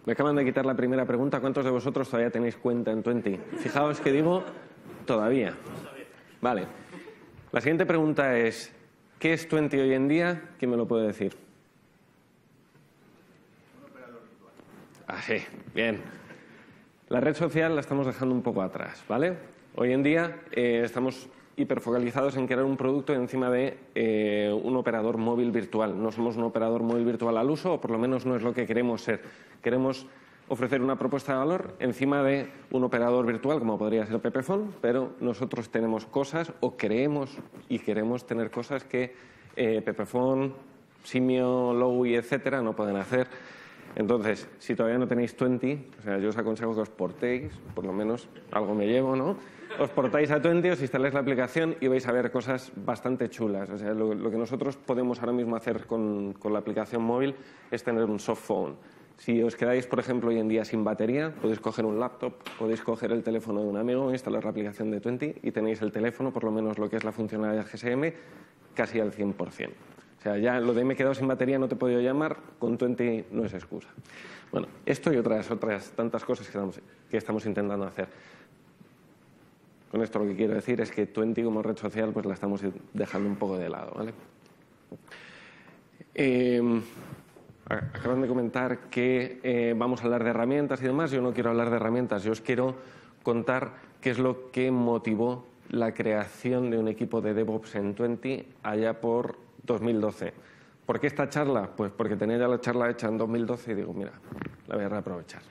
Me acaban de quitar la primera pregunta. ¿Cuántos de vosotros todavía tenéis cuenta en Twenty? Fijaos que digo todavía. Vale. La siguiente pregunta es, ¿qué es Twenty hoy en día? ¿Quién me lo puede decir? Un operador virtual. Ah, sí. Bien. La red social la estamos dejando un poco atrás, ¿vale? Hoy en día estamos hiperfocalizados en crear un producto encima de un operador móvil virtual. No somos un operador móvil virtual al uso, o por lo menos no es lo que queremos ser. Queremos ofrecer una propuesta de valor encima de un operador virtual, como podría ser Pepephone, pero nosotros tenemos cosas, o creemos y queremos tener cosas que Pepephone, Simio, Lowy, etcétera, no pueden hacer. Entonces, si todavía no tenéis Twenty, o sea, yo os aconsejo que os portéis, por lo menos algo me llevo, ¿no? Os portáis a Twenty, os instaláis la aplicación y vais a ver cosas bastante chulas. O sea, lo que nosotros podemos ahora mismo hacer con la aplicación móvil es tener un soft phone. Si os quedáis, por ejemplo, hoy en día sin batería, podéis coger un laptop, podéis coger el teléfono de un amigo, instalar la aplicación de Twenty y tenéis el teléfono, por lo menos lo que es la funcionalidad GSM, casi al 100%. O sea, ya lo de me he quedado sin batería, no te he podido llamar, con Twenty no es excusa. Bueno, esto y otras tantas cosas que estamos intentando hacer. Con esto lo que quiero decir es que Twenty como red social pues la estamos dejando un poco de lado, ¿vale? Acaban de comentar que vamos a hablar de herramientas y demás. Yo no quiero hablar de herramientas, yo os quiero contar qué es lo que motivó la creación de un equipo de DevOps en Twenty allá por 2012. ¿Por qué esta charla? Pues porque tenía ya la charla hecha en 2012 y digo, mira, la voy a reaprovechar.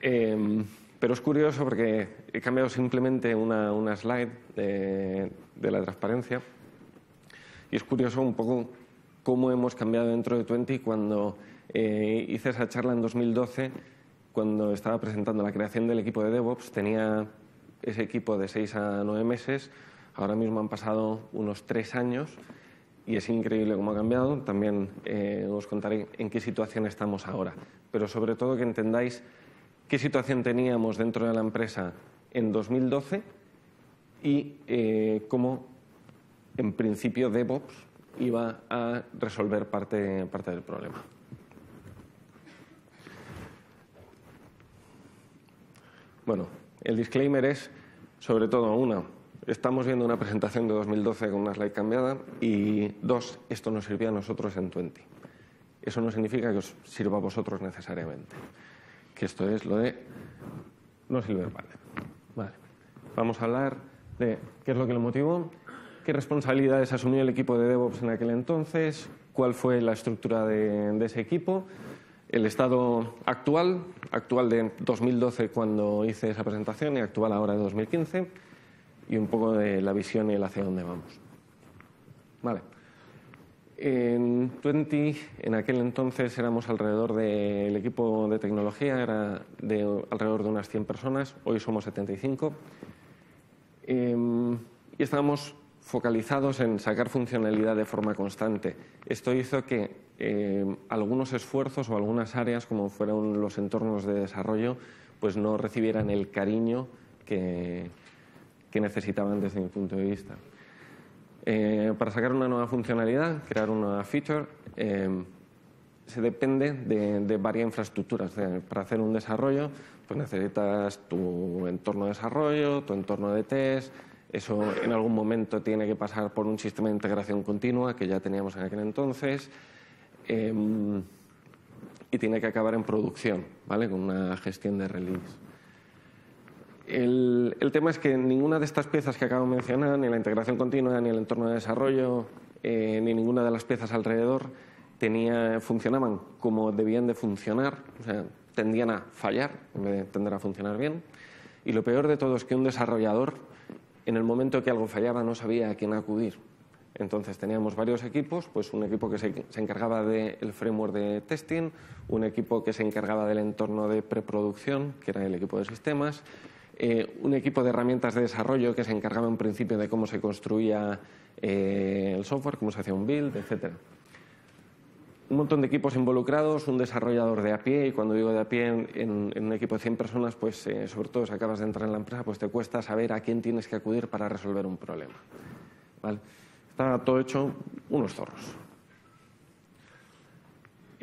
Pero es curioso porque he cambiado simplemente una slide de la transparencia y es curioso un poco cómo hemos cambiado dentro de Twenty. Cuando hice esa charla en 2012, cuando estaba presentando la creación del equipo de DevOps, tenía ese equipo de 6 a 9 meses. Ahora mismo han pasado unos 3 años y es increíble cómo ha cambiado. También os contaré en qué situación estamos ahora, pero sobre todo que entendáis qué situación teníamos dentro de la empresa en 2012 y cómo, en principio, DevOps iba a resolver parte del problema. Bueno, el disclaimer es, sobre todo, estamos viendo una presentación de 2012 con una slide cambiada y 2, esto nos sirvió a nosotros en Twenty. Eso no significa que os sirva a vosotros necesariamente. Que esto es lo de no silver bullet. Vale. Vamos a hablar de qué es lo que lo motivó, qué responsabilidades asumió el equipo de DevOps en aquel entonces, cuál fue la estructura de ese equipo, el estado actual de 2012 cuando hice esa presentación y actual ahora de 2015 y un poco de la visión y el hacia dónde vamos. Vale. En Twenty, en aquel entonces éramos alrededor del equipo de tecnología, era alrededor de unas 100 personas, hoy somos 75 y estábamos focalizados en sacar funcionalidad de forma constante. Esto hizo que algunos esfuerzos o algunas áreas, como fueron los entornos de desarrollo, pues no recibieran el cariño que necesitaban desde mi punto de vista. Para sacar una nueva funcionalidad, crear una nueva feature, se depende de varias infraestructuras. Para hacer un desarrollo, pues necesitas tu entorno de desarrollo, tu entorno de test. Eso en algún momento tiene que pasar por un sistema de integración continua que ya teníamos en aquel entonces y tiene que acabar en producción, ¿vale? Con una gestión de release. El tema es que ninguna de estas piezas que acabo de mencionar, ni la integración continua, ni el entorno de desarrollo, ni ninguna de las piezas alrededor funcionaban como debían de funcionar, o sea, tendían a fallar en vez de tender a funcionar bien. Y lo peor de todo es que un desarrollador, en el momento que algo fallaba, no sabía a quién acudir. Entonces teníamos varios equipos, pues un equipo que se encargaba del framework de testing, un equipo que se encargaba del entorno de preproducción, que era el equipo de sistemas, un equipo de herramientas de desarrollo que se encargaba en principio de cómo se construía el software, cómo se hacía un build, etc. Un montón de equipos involucrados, un desarrollador de API, y cuando digo de API en un equipo de 100 personas, pues sobre todo si acabas de entrar en la empresa, pues te cuesta saber a quién tienes que acudir para resolver un problema. ¿Vale? Está todo hecho unos zorros.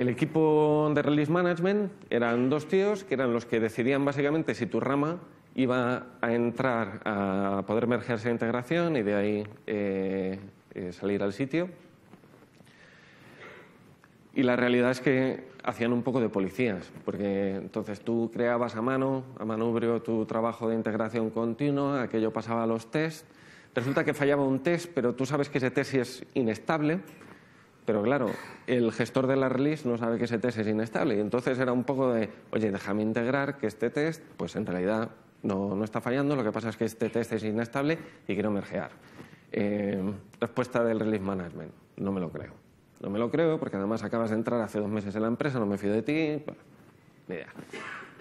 El equipo de Release Management eran 2 tíos que eran los que decidían básicamente si tu rama iba a entrar a poder mergearse a integración y de ahí salir al sitio. Y la realidad es que hacían un poco de policías, porque entonces tú creabas a manubrio tu trabajo de integración continua, aquello pasaba a los tests, resulta que fallaba un test, pero tú sabes que ese test sí es inestable, pero claro, el gestor de la release no sabe que ese test es inestable, y entonces era un poco de, oye, déjame integrar que este test, pues en realidad no está fallando, lo que pasa es que este test es inestable y quiero mergear. Respuesta del Release Management, no me lo creo. No me lo creo porque además acabas de entrar hace 2 meses en la empresa, no me fío de ti, bueno, ni idea.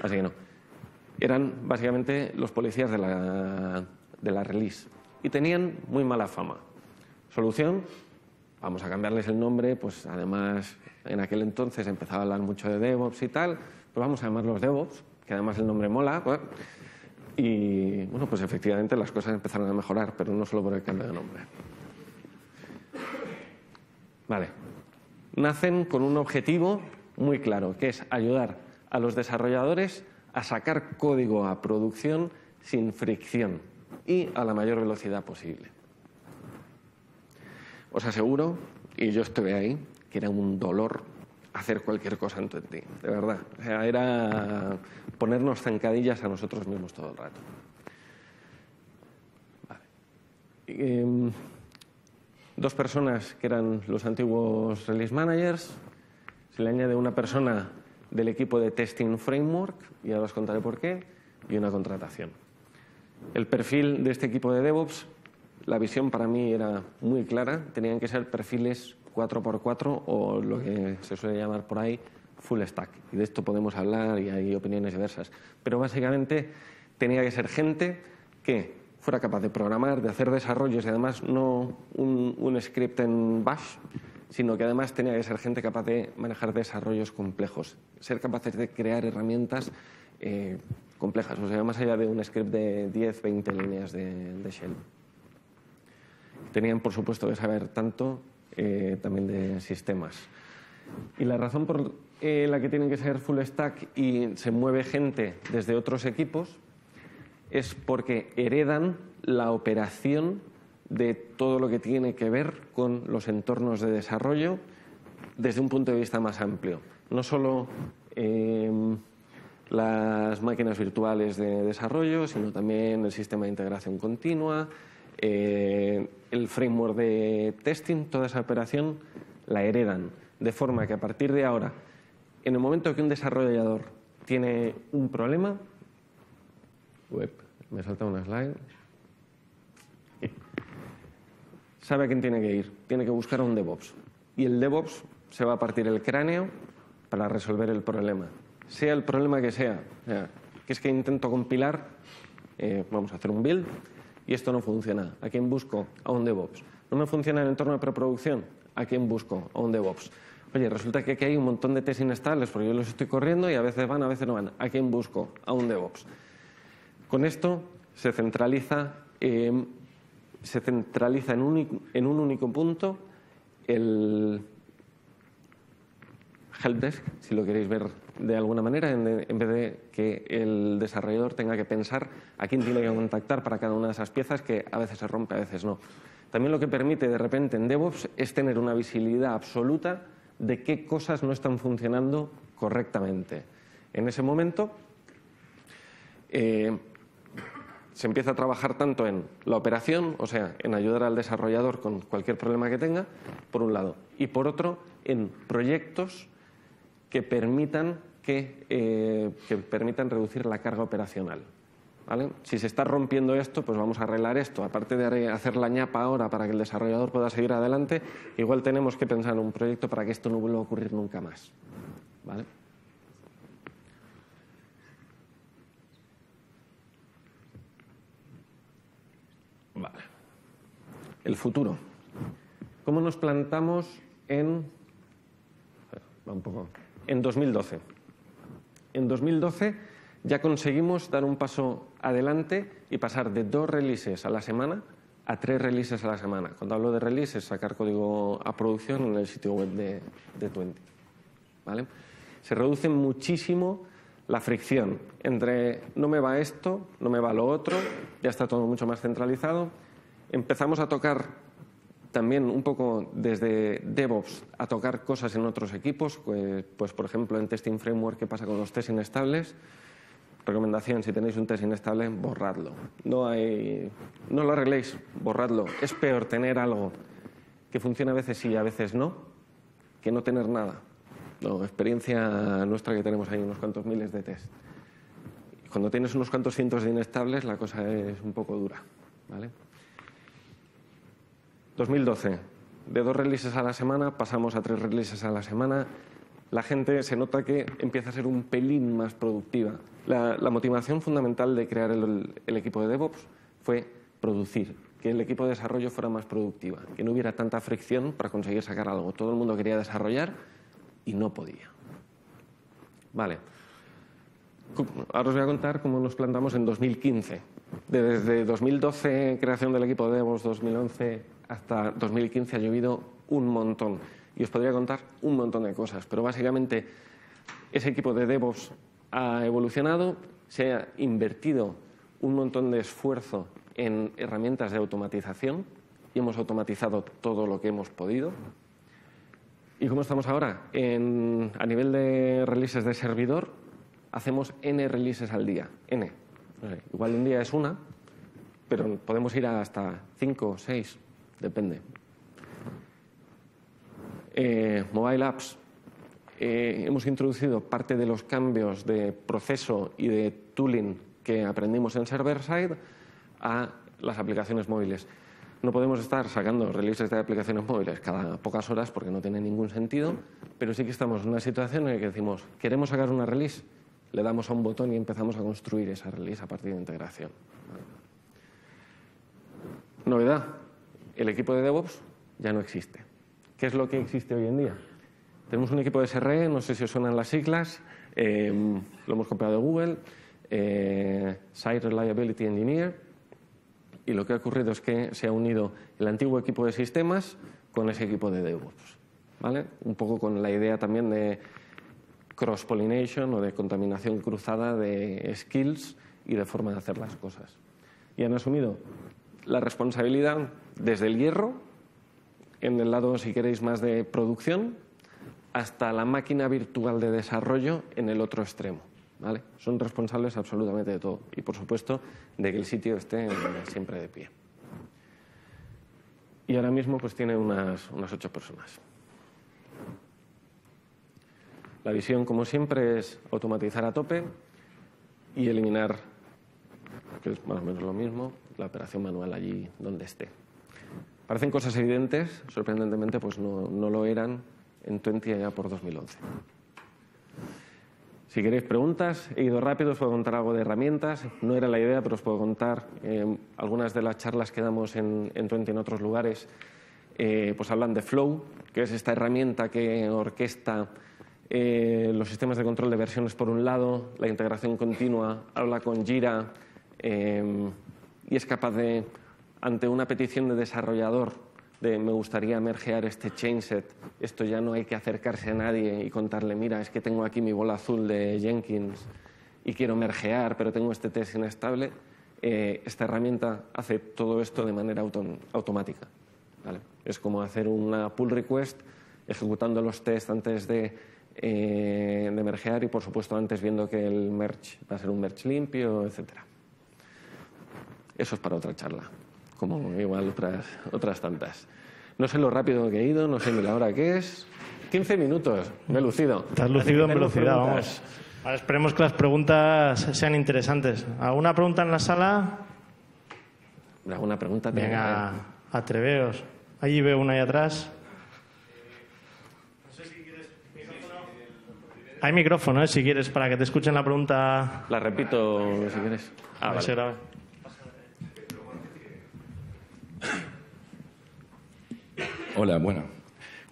Así que no. Eran básicamente los policías de la release y tenían muy mala fama. Solución, vamos a cambiarles el nombre, pues además en aquel entonces empezaba a hablar mucho de DevOps y tal, pues vamos a llamarlos DevOps, que además el nombre mola, pues, y bueno, pues efectivamente las cosas empezaron a mejorar, pero no solo por el cambio de nombre. Vale. Nacen con un objetivo muy claro, que es ayudar a los desarrolladores a sacar código a producción sin fricción y a la mayor velocidad posible. Os aseguro, y yo estuve ahí, que era un dolor hacer cualquier cosa en Twenty, de verdad. O sea, era ponernos zancadillas a nosotros mismos todo el rato. Vale. 2 personas que eran los antiguos Release Managers, se le añade una persona del equipo de Testing Framework, y ahora os contaré por qué, y una contratación. El perfil de este equipo de DevOps, la visión para mí era muy clara, tenían que ser perfiles 4x4 o lo que se suele llamar por ahí full stack, y de esto podemos hablar y hay opiniones diversas, pero básicamente tenía que ser gente que fuera capaz de programar, de hacer desarrollos y además no un script en Bash, sino que además tenía que ser gente capaz de manejar desarrollos complejos, ser capaces de crear herramientas complejas, o sea, más allá de un script de 10, 20 líneas de shell. Tenían, por supuesto, que saber tanto también de sistemas. Y la razón por la que tienen que ser full stack y se mueve gente desde otros equipos es porque heredan la operación de todo lo que tiene que ver con los entornos de desarrollo desde un punto de vista más amplio. No solo las máquinas virtuales de desarrollo, sino también el sistema de integración continua, el framework de testing, toda esa operación la heredan. De forma que a partir de ahora, en el momento que un desarrollador tiene un problema, me salta una slide. Sabe a quién tiene que ir. Tiene que buscar a un DevOps. Y el DevOps se va a partir el cráneo para resolver el problema. Sea el problema que sea. O sea, que es que intento compilar, vamos a hacer un build, y esto no funciona. ¿A quién busco? A un DevOps. ¿No me funciona el entorno de preproducción? ¿A quién busco? A un DevOps. Oye, resulta que aquí hay un montón de tests inestables porque yo los estoy corriendo y a veces van, a veces no van. ¿A quién busco? A un DevOps. Con esto se centraliza en un único punto el helpdesk, si lo queréis ver de alguna manera, en vez de que el desarrollador tenga que pensar a quién tiene que contactar para cada una de esas piezas que a veces se rompe, a veces no. También lo que permite de repente en DevOps es tener una visibilidad absoluta de qué cosas no están funcionando correctamente. En ese momento se empieza a trabajar tanto en la operación, o sea, en ayudar al desarrollador con cualquier problema que tenga, por un lado, y por otro, en proyectos que permitan reducir la carga operacional. ¿Vale? Si se está rompiendo esto, pues vamos a arreglar esto. Aparte de hacer la ñapa ahora para que el desarrollador pueda seguir adelante, igual tenemos que pensar en un proyecto para que esto no vuelva a ocurrir nunca más. ¿Vale? Vale. El futuro. ¿Cómo nos plantamos en 2012? En 2012 ya conseguimos dar un paso adelante y pasar de 2 releases a la semana a 3 releases a la semana. Cuando hablo de releases, sacar código a producción en el sitio web de Twenty. ¿vale? Se reduce muchísimo la fricción entre no me va esto, no me va lo otro, ya está todo mucho más centralizado. Empezamos a tocar también un poco desde DevOps a tocar cosas en otros equipos, pues por ejemplo en Testing Framework, ¿qué pasa con los tests inestables? Recomendación, si tenéis un test inestable, borradlo. No lo arregléis, borradlo. Es peor tener algo que funciona a veces sí y a veces no, que no tener nada. No, experiencia nuestra que tenemos ahí unos cuantos miles de test. Cuando tienes unos cuantos cientos de inestables, la cosa es un poco dura, ¿vale? 2012, de 2 releases a la semana pasamos a 3 releases a la semana. La gente se nota que empieza a ser un pelín más productiva. La motivación fundamental de crear el equipo de DevOps fue producir, que el equipo de desarrollo fuera más productiva, que no hubiera tanta fricción para conseguir sacar algo. Todo el mundo quería desarrollar y no podía. Vale. Ahora os voy a contar cómo nos plantamos en 2015. Desde 2012, creación del equipo de DevOps, 2011 hasta 2015 ha llovido un montón. Y os podría contar un montón de cosas, pero básicamente ese equipo de DevOps ha evolucionado, se ha invertido un montón de esfuerzo en herramientas de automatización y hemos automatizado todo lo que hemos podido. ¿Y cómo estamos ahora? A nivel de releases de servidor, hacemos N releases al día. N. Igual un día es una, pero podemos ir hasta 5 o 6, depende. Mobile Apps. Hemos introducido parte de los cambios de proceso y de tooling que aprendimos en server-side a las aplicaciones móviles. No podemos estar sacando releases de aplicaciones móviles cada pocas horas porque no tiene ningún sentido, pero sí que estamos en una situación en la que decimos, queremos sacar una release, le damos a un botón y empezamos a construir esa release a partir de integración. Novedad, el equipo de DevOps ya no existe. ¿Qué es lo que existe hoy en día? Tenemos un equipo de SRE, no sé si os suenan las siglas, lo hemos copiado de Google, Site Reliability Engineer, y lo que ha ocurrido es que se ha unido el antiguo equipo de sistemas con ese equipo de DevOps, ¿vale? Un poco con la idea también de cross-pollination o de contaminación cruzada de skills y de forma de hacer las cosas. Y han asumido la responsabilidad desde el hierro, en el lado, si queréis, más de producción, hasta la máquina virtual de desarrollo en el otro extremo, ¿vale? Son responsables absolutamente de todo y, por supuesto, de que el sitio esté siempre de pie. Y ahora mismo pues tiene unas 8 personas. La visión, como siempre, es automatizar a tope y eliminar, que es más o menos lo mismo, la operación manual allí donde esté. Parecen cosas evidentes, sorprendentemente pues no lo eran en 20 allá por 2011. Si queréis preguntas, he ido rápido, os puedo contar algo de herramientas. No era la idea, pero os puedo contar algunas de las charlas que damos en 20 en otros lugares. Pues hablan de Flow, que es esta herramienta que orquesta los sistemas de control de versiones por un lado, la integración continua, habla con Jira y es capaz de, ante una petición de desarrollador, de me gustaría mergear este chainset, esto ya no hay que acercarse a nadie y contarle, mira, es que tengo aquí mi bola azul de Jenkins y quiero mergear, pero tengo este test inestable. Esta herramienta hace todo esto de manera automática, ¿vale? Es como hacer una pull request ejecutando los tests antes de mergear y, por supuesto, antes viendo que el merge va a ser un merge limpio, etcétera. Eso es para otra charla, como igual otras tantas. No sé lo rápido que he ido, no sé ni la hora que es. 15 minutos, me he lucido. Te has lucido en velocidad, vamos. Ahora esperemos que las preguntas sean interesantes. ¿Alguna pregunta en la sala? ¿Alguna pregunta? Venga, atreveos. Allí veo una ahí atrás. No sé si quieres micrófono. Hay micrófono, si quieres, para que te escuchen la pregunta. La repito, si quieres. Vale. Hola, bueno.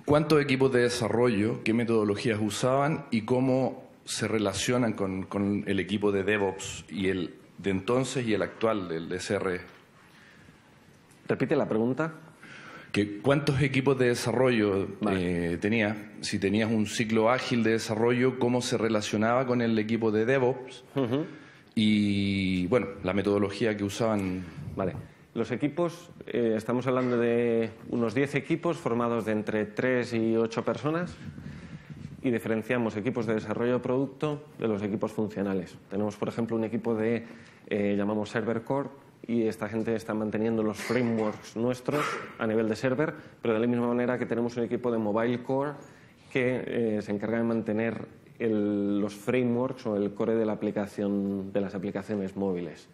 ¿Cuántos equipos de desarrollo, qué metodologías usaban y cómo se relacionan con el equipo de DevOps y el de entonces y el actual, el SRE? Repite la pregunta. ¿Cuántos equipos de desarrollo tenías? Si tenías un ciclo ágil de desarrollo, ¿cómo se relacionaba con el equipo de DevOps? Y, bueno, la metodología que usaban. Vale. Los equipos, estamos hablando de unos 10 equipos formados de entre 3 y 8 personas y diferenciamos equipos de desarrollo de producto de los equipos funcionales. Tenemos, por ejemplo, un equipo de, llamamos Server Core, y esta gente está manteniendo los frameworks nuestros a nivel de server, pero de la misma manera que tenemos un equipo de Mobile Core que se encarga de mantener los frameworks o el core de la aplicación, de las aplicaciones móviles.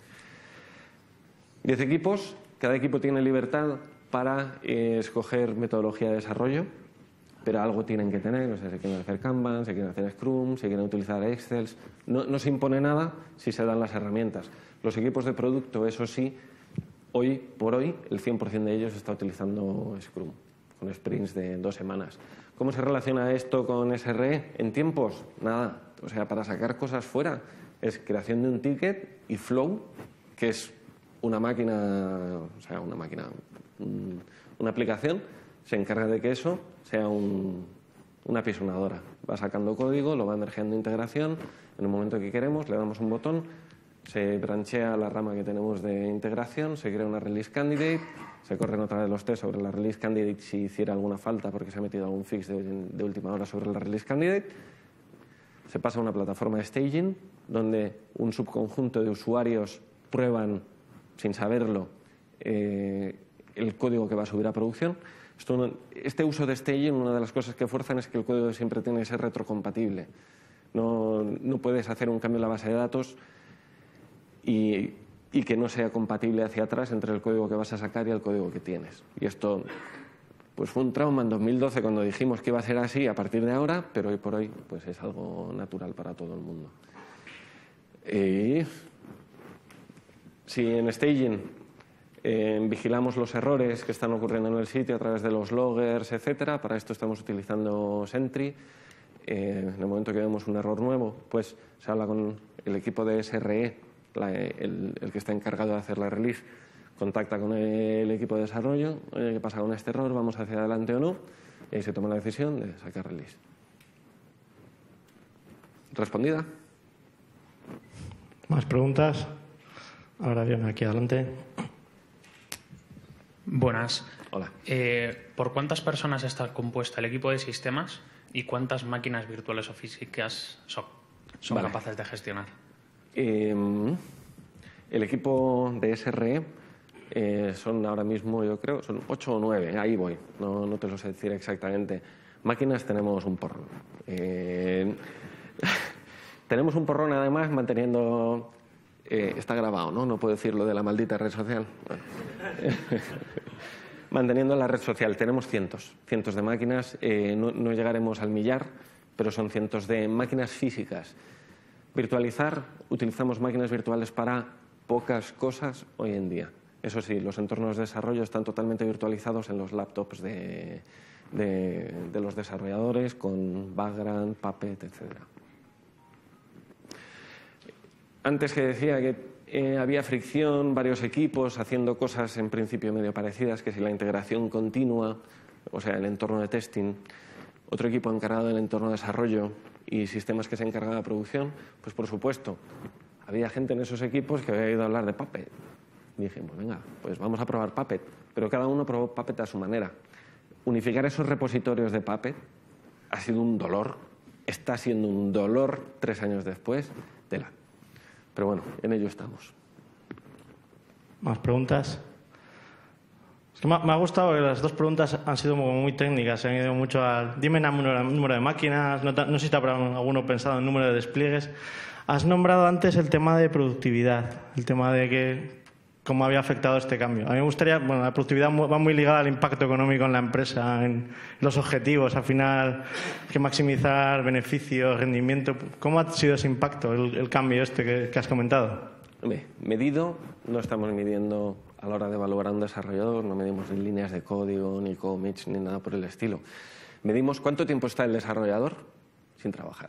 10 equipos, cada equipo tiene libertad para escoger metodología de desarrollo, pero algo tienen que tener, o sea, si quieren hacer Kanban, si quieren hacer Scrum, si quieren utilizar Excel, no se impone nada si se dan las herramientas. Los equipos de producto, eso sí, hoy por hoy el 100% de ellos está utilizando Scrum, con sprints de 2 semanas. ¿Cómo se relaciona esto con SRE? En tiempos, nada. O sea, para sacar cosas fuera es creación de un ticket y Flow, que es una máquina, o sea, una aplicación, se encarga de que eso sea una apisonadora. Va sacando código, lo va mergeando integración, en el momento que queremos le damos un botón, se branchea la rama que tenemos de integración, se crea una release candidate, se corren otra vez los test sobre la release candidate si hiciera alguna falta porque se ha metido algún fix de última hora sobre la release candidate, se pasa a una plataforma de staging donde un subconjunto de usuarios prueban sin saberlo el código que va a subir a producción. Este uso de staging, una de las cosas que fuerzan es que el código siempre tiene que ser retrocompatible. No puedes hacer un cambio en la base de datos y que no sea compatible hacia atrás entre el código que vas a sacar y el código que tienes. Y esto pues fue un trauma en 2012 cuando dijimos que iba a ser así a partir de ahora, pero hoy por hoy pues es algo natural para todo el mundo. Si en staging vigilamos los errores que están ocurriendo en el sitio a través de los loggers, etcétera, para esto estamos utilizando Sentry. En el momento que vemos un error nuevo, pues se habla con el equipo de SRE, el que está encargado de hacer la release, contacta con el equipo de desarrollo, ¿qué pasa con este error? ¿Vamos hacia adelante o no? Y ahí se toma la decisión de sacar release. ¿Respondida? ¿Más preguntas? Ahora bien, aquí adelante. Buenas. Hola. ¿Por cuántas personas está compuesta el equipo de sistemas y cuántas máquinas virtuales o físicas son capaces de gestionar? El equipo de SRE son ahora mismo, yo creo, son 8 o 9, ahí voy, no te lo sé decir exactamente. Máquinas tenemos un porrón. Tenemos un porrón además manteniendo... está grabado, ¿no? No puedo decir lo de la maldita red social. Bueno. Manteniendo la red social, tenemos cientos de máquinas, no llegaremos al millar, pero son cientos de máquinas físicas. Virtualizar, utilizamos máquinas virtuales para pocas cosas hoy en día. Eso sí, los entornos de desarrollo están totalmente virtualizados en los laptops de los desarrolladores con Vagrant, Puppet, etc. Antes que decía que había fricción, varios equipos haciendo cosas en principio medio parecidas, que si la integración continua, o sea, el entorno de testing, otro equipo encargado del entorno de desarrollo y sistemas que se encargan de producción, pues por supuesto, había gente en esos equipos que había oído hablar de Puppet. Y dije, pues venga, pues vamos a probar Puppet. Pero cada uno probó Puppet a su manera. Unificar esos repositorios de Puppet ha sido un dolor, está siendo un dolor 3 años después, tela. Pero bueno, en ello estamos. ¿Más preguntas? Es que me ha gustado que las 2 preguntas han sido muy técnicas, se han ido mucho al... Dime el número de máquinas, no sé si te habrá alguno pensado en número de despliegues. Has nombrado antes el tema de productividad, el tema de cómo había afectado este cambio. A mí me gustaría, bueno, la productividad va muy ligada al impacto económico en la empresa, en los objetivos, al final, que maximizar beneficios, rendimiento. ¿Cómo ha sido ese impacto, el cambio este que has comentado? Medido, no estamos midiendo a la hora de evaluar a un desarrollador, no medimos ni líneas de código, ni commits, ni nada por el estilo. Medimos cuánto tiempo está el desarrollador sin trabajar.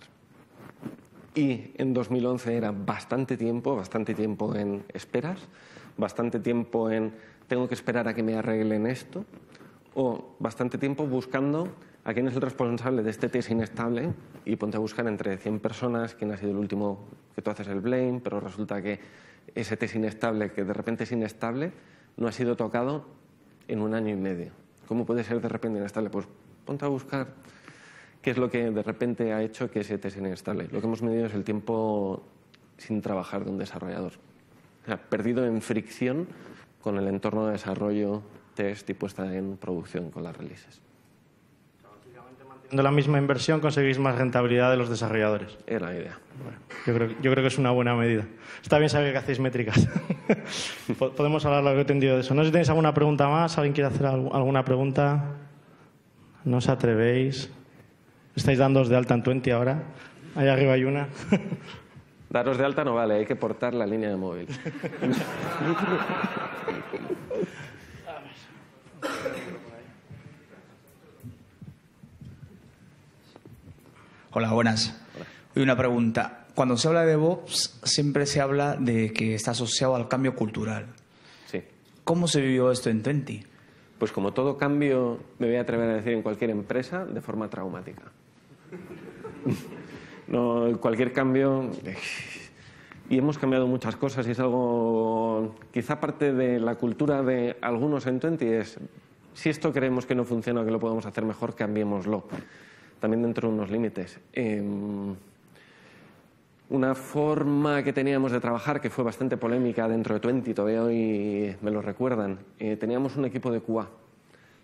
Y en 2011 era bastante tiempo en esperas, bastante tiempo en tengo que esperar a que me arreglen esto, o bastante tiempo buscando a quién es el responsable de este test inestable y ponte a buscar entre 100 personas quién ha sido el último que tú haces el blame, pero resulta que ese test inestable, que de repente es inestable, no ha sido tocado en 1 año y medio. ¿Cómo puede ser de repente inestable? Pues ponte a buscar qué es lo que de repente ha hecho que ese test sea inestable. Lo que hemos medido es el tiempo sin trabajar de un desarrollador. O sea, perdido en fricción con el entorno de desarrollo, test y puesta en producción con las releases. Manteniendo la misma inversión conseguís más rentabilidad de los desarrolladores. Era la idea. Bueno, yo creo que es una buena medida. Está bien saber que hacéis métricas. Podemos hablar largo y tendido de eso. No sé si tenéis alguna pregunta más. ¿Alguien quiere hacer alguna pregunta? No os atrevéis. ¿Estáis dándoos de alta en 20 ahora? Ahí arriba hay una. Daros de alta no vale, hay que portar la línea de móvil. Hola, buenas. Hoy una pregunta. Cuando se habla de DevOps, siempre se habla de que está asociado al cambio cultural. Sí. ¿Cómo se vivió esto en 20? Pues como todo cambio, me voy a atrever a decir en cualquier empresa, de forma traumática. No, cualquier cambio... Y hemos cambiado muchas cosas y es algo... Quizá parte de la cultura de algunos en 20 es, si esto creemos que no funciona o que lo podemos hacer mejor, cambiémoslo. También dentro de unos límites. Una forma que teníamos de trabajar, que fue bastante polémica dentro de 20, todavía hoy me lo recuerdan, teníamos un equipo de QA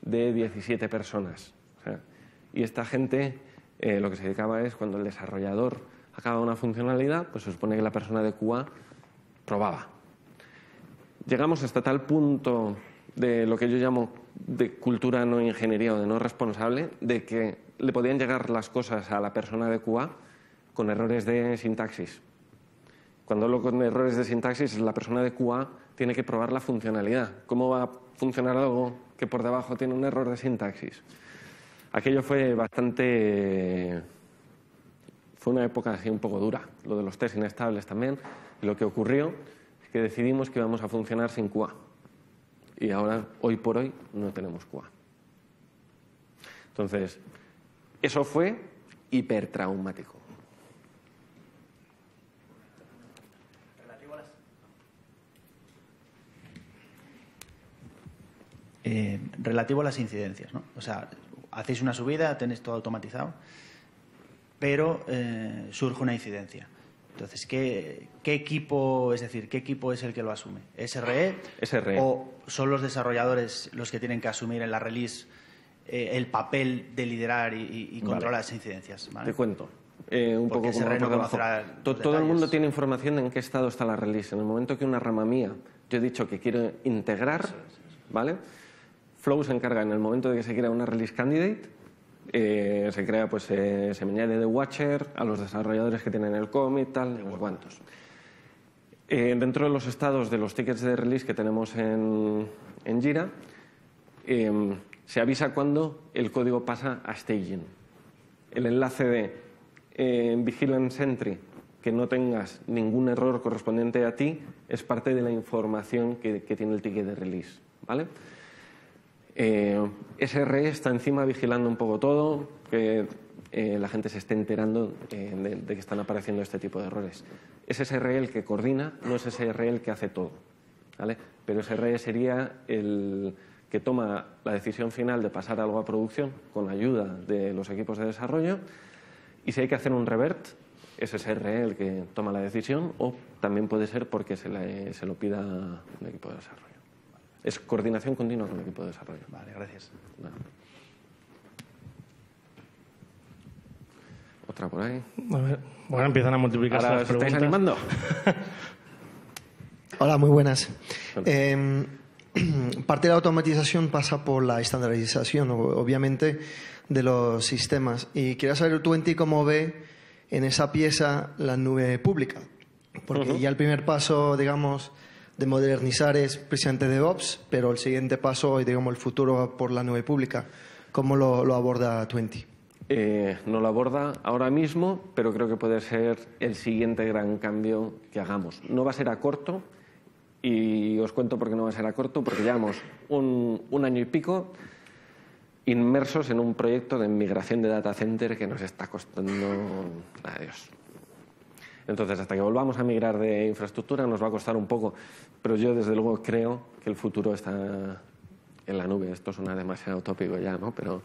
de 17 personas. O sea, y esta gente lo que se dedicaba es, cuando el desarrollador acababa una funcionalidad, pues se supone que la persona de QA probaba. Llegamos hasta tal punto de lo que yo llamo de cultura no ingeniería o de no responsable, de que le podían llegar las cosas a la persona de QA con errores de sintaxis. Cuando hablo con errores de sintaxis, la persona de QA tiene que probar la funcionalidad. ¿Cómo va a funcionar algo que por debajo tiene un error de sintaxis? Aquello fue bastante... Fue una época así un poco dura, lo de los test inestables también. Y lo que ocurrió es que decidimos que íbamos a funcionar sin QA. Y ahora, hoy por hoy, no tenemos QA. Entonces, eso fue hipertraumático. Relativo a las incidencias, ¿no? O sea, hacéis una subida, tenéis todo automatizado, pero surge una incidencia. Entonces, ¿qué equipo, es decir, qué equipo es el que lo asume? ¿SRE? SRE. ¿O son los desarrolladores los que tienen que asumir en la release el papel de liderar y controlar las incidencias? ¿Vale? Te cuento. Un Porque poco como SRE no por debajo. conocerá los Todo el mundo detalles. tiene información de en qué estado está la release. En el momento que una rama mía, yo he dicho que quiero integrar, ¿vale? Flow se encarga en el momento de que se crea una release candidate, se crea, pues se me añade de Watcher a los desarrolladores que tienen el commit, tal, unos cuantos. Dentro de los estados de los tickets de release que tenemos en Jira, se avisa cuando el código pasa a staging. El enlace de Vigilance Entry, que no tengas ningún error correspondiente a ti, es parte de la información que tiene el ticket de release, ¿vale? SRE está encima vigilando un poco todo, que la gente se esté enterando de que están apareciendo este tipo de errores. Es SRE el que coordina, no es SRE el que hace todo, ¿vale? Pero SRE sería el que toma la decisión final de pasar algo a producción con ayuda de los equipos de desarrollo, y si hay que hacer un revert, es SRE el que toma la decisión, o también puede ser porque se lo pida un equipo de desarrollo. Es coordinación continua con el equipo de desarrollo. Vale, gracias. Bueno. Otra por ahí. A ver, bueno, empiezan a multiplicarse Ahora las os estáis preguntas. animando. Hola, muy buenas. Parte de la automatización pasa por la estandarización, obviamente, de los sistemas. Y quería saber tú en ti cómo ve en esa pieza la nube pública. Porque ya el primer paso, digamos, de modernizar es precisamente DevOps, pero el siguiente paso y, digamos, el futuro por la nube pública. ¿Cómo lo aborda 20? No lo aborda ahora mismo, pero creo que puede ser el siguiente gran cambio que hagamos. No va a ser a corto, y os cuento por qué no va a ser a corto, porque llevamos un año y pico inmersos en un proyecto de migración de data center que nos está costando la de Dios. Entonces, hasta que volvamos a migrar de infraestructura nos va a costar un poco, pero yo desde luego creo que el futuro está en la nube. Esto suena demasiado utópico ya, ¿no? Pero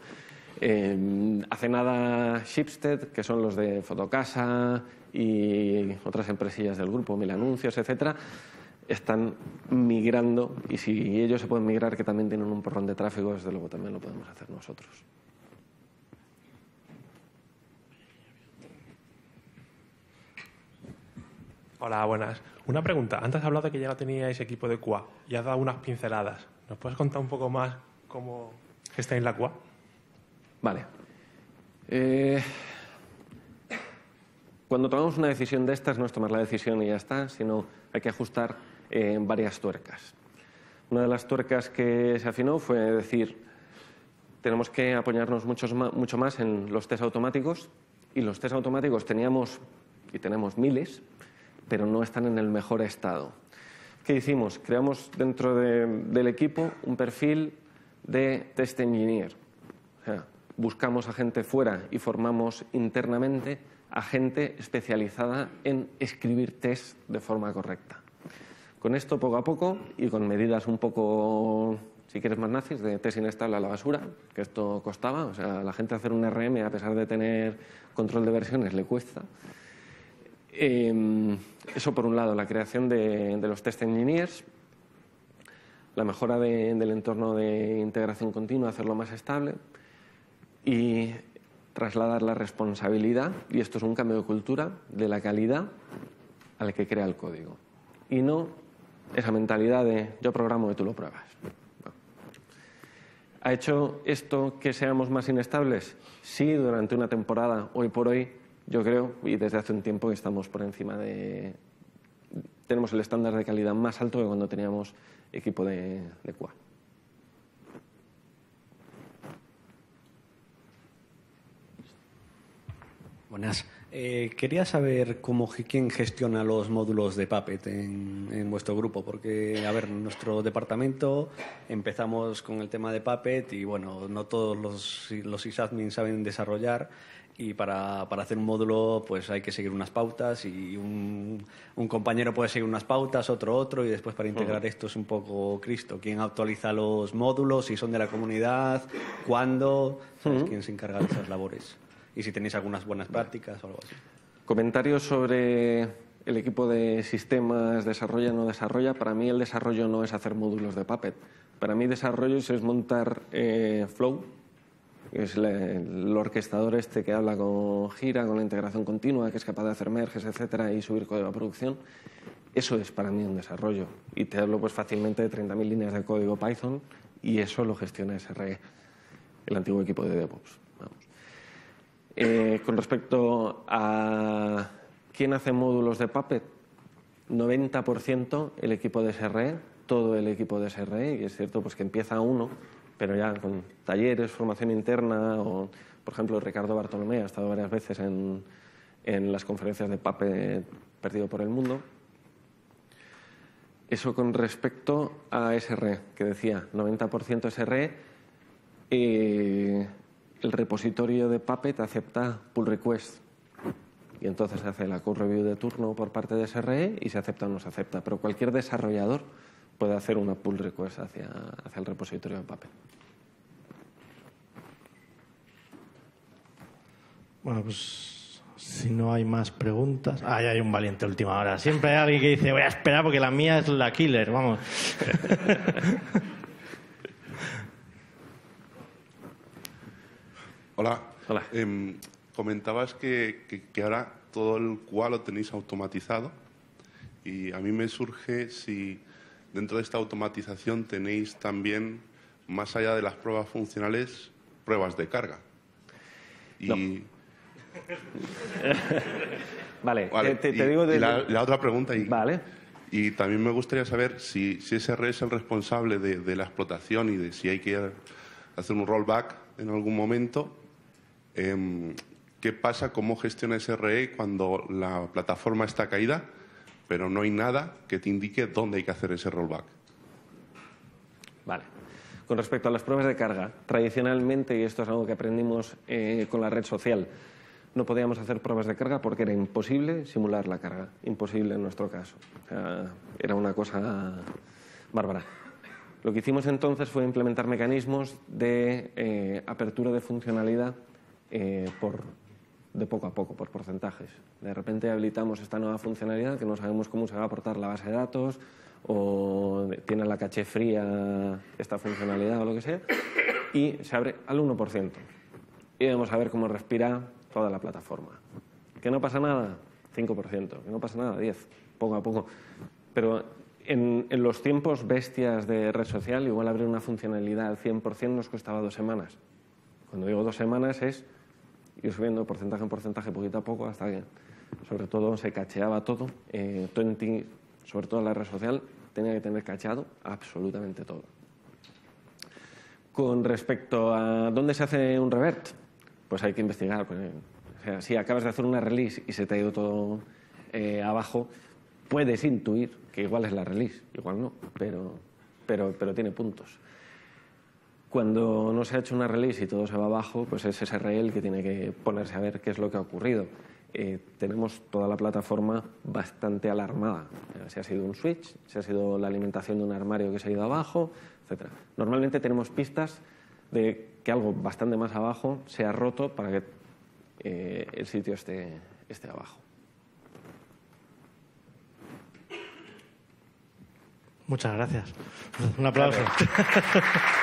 hace nada Schibsted, que son los de Fotocasa y otras empresillas del grupo, Mil Anuncios, etcétera, están migrando, y si ellos se pueden migrar, que también tienen un porrón de tráfico, desde luego también lo podemos hacer nosotros. Hola, buenas. Una pregunta. Antes has hablado de que ya no teníais equipo de QA y has dado unas pinceladas. ¿Nos puedes contar un poco más cómo gestionáis la QA? Vale. Cuando tomamos una decisión de estas, no es tomar la decisión y ya está, sino hay que ajustar varias tuercas. Una de las tuercas que se afinó fue decir, tenemos que apoyarnos mucho más en los test automáticos, y los test automáticos teníamos y tenemos miles, pero no están en el mejor estado. ¿Qué hicimos? Creamos dentro del equipo un perfil de test engineer. O sea, buscamos a gente fuera y formamos internamente a gente especializada en escribir test de forma correcta. Con esto, poco a poco, y con medidas un poco, si quieres más nazis, de test inestable a la basura, que esto costaba. O sea, a la gente hacer un RM, a pesar de tener control de versiones, le cuesta. Eso por un lado, la creación de los test engineers, la mejora del entorno de integración continua, hacerlo más estable y trasladar la responsabilidad, y esto es un cambio de cultura, de la calidad al que crea el código. Y no esa mentalidad de yo programo y tú lo pruebas. No. ¿Ha hecho esto que seamos más inestables? Sí, durante una temporada, hoy por hoy, yo creo, y desde hace un tiempo, que estamos por encima de... Tenemos el estándar de calidad más alto que cuando teníamos equipo de QA. Buenas. Quería saber quién gestiona los módulos de Puppet en vuestro grupo, porque, a ver, en nuestro departamento empezamos con el tema de Puppet y, bueno, no todos los sysadmins saben desarrollar, y para hacer un módulo pues hay que seguir unas pautas, y un compañero puede seguir unas pautas, otro, y después para integrar esto es un poco Cristo. ¿Quién actualiza los módulos? Si son de la comunidad, ¿cuándo? ¿Sabes quién se encarga de esas labores? Y si tenéis algunas buenas prácticas o algo así. Comentarios sobre el equipo de sistemas, desarrolla o no desarrolla. Para mí el desarrollo no es hacer módulos de Puppet. Para mí desarrollo es montar Flow, que es el orquestador este que habla con Gira, con la integración continua, que es capaz de hacer merges, etcétera, y subir código a producción. Eso es para mí un desarrollo. Y te hablo pues fácilmente de 30.000 líneas de código Python, y eso lo gestiona SRE, el antiguo equipo de DevOps. Con respecto a quién hace módulos de Puppet, 90% el equipo de SRE, todo el equipo de SRE, y es cierto pues que empieza uno, pero ya con talleres, formación interna, o por ejemplo Ricardo Bartolomé ha estado varias veces en las conferencias de Puppet perdido por el mundo. Eso con respecto a SRE, que decía 90% SRE. El repositorio de Puppet acepta pull request, y entonces se hace la code review de turno por parte de SRE y se acepta o no se acepta, pero cualquier desarrollador puede hacer una pull request hacia el repositorio de Puppet. Bueno, pues si no hay más preguntas... Ah, ya hay un valiente a última hora. Siempre hay alguien que dice, voy a esperar porque la mía es la killer, vamos. Hola. Hola. Comentabas que ahora todo el QA lo tenéis automatizado, y a mí me surge si dentro de esta automatización tenéis también, más allá de las pruebas funcionales, pruebas de carga. Y... No. Vale, te y, digo... y la otra pregunta... Vale. Y también me gustaría saber si SRE es el responsable de la explotación y de si hay que hacer un rollback en algún momento. ¿Qué pasa? ¿Cómo gestiona SRE cuando la plataforma está caída, pero no hay nada que te indique dónde hay que hacer ese rollback? Vale. Con respecto a las pruebas de carga, tradicionalmente, y esto es algo que aprendimos con la red social, no podíamos hacer pruebas de carga porque era imposible simular la carga, imposible en nuestro caso. O sea, era una cosa bárbara. Lo que hicimos entonces fue implementar mecanismos de apertura de funcionalidad de poco a poco, por porcentajes. De repente habilitamos esta nueva funcionalidad que no sabemos cómo se va a aportar la base de datos, o tiene la caché fría esta funcionalidad o lo que sea, y se abre al 1%. Y vamos a ver cómo respira toda la plataforma. ¿Que no pasa nada? 5%. ¿Que no pasa nada? 10%. Poco a poco. Pero en los tiempos bestias de red social, igual abrir una funcionalidad al 100% nos costaba 2 semanas. Cuando digo 2 semanas es ir subiendo porcentaje en porcentaje, poquito a poco, hasta que sobre todo se cacheaba todo. Twenty, sobre todo la red social, tenía que tener cacheado absolutamente todo. Con respecto a dónde se hace un revert, pues hay que investigar. Pues, o sea, si acabas de hacer una release y se te ha ido todo abajo, puedes intuir que igual es la release, igual no, pero tiene puntos. Cuando no se ha hecho una release y todo se va abajo, pues es SRE el que tiene que ponerse a ver qué es lo que ha ocurrido. Tenemos toda la plataforma bastante alarmada. Si ha sido un switch, si ha sido la alimentación de un armario que se ha ido abajo, etc. Normalmente tenemos pistas de que algo bastante más abajo se ha roto para que el sitio esté abajo. Muchas gracias. Un aplauso. Gracias.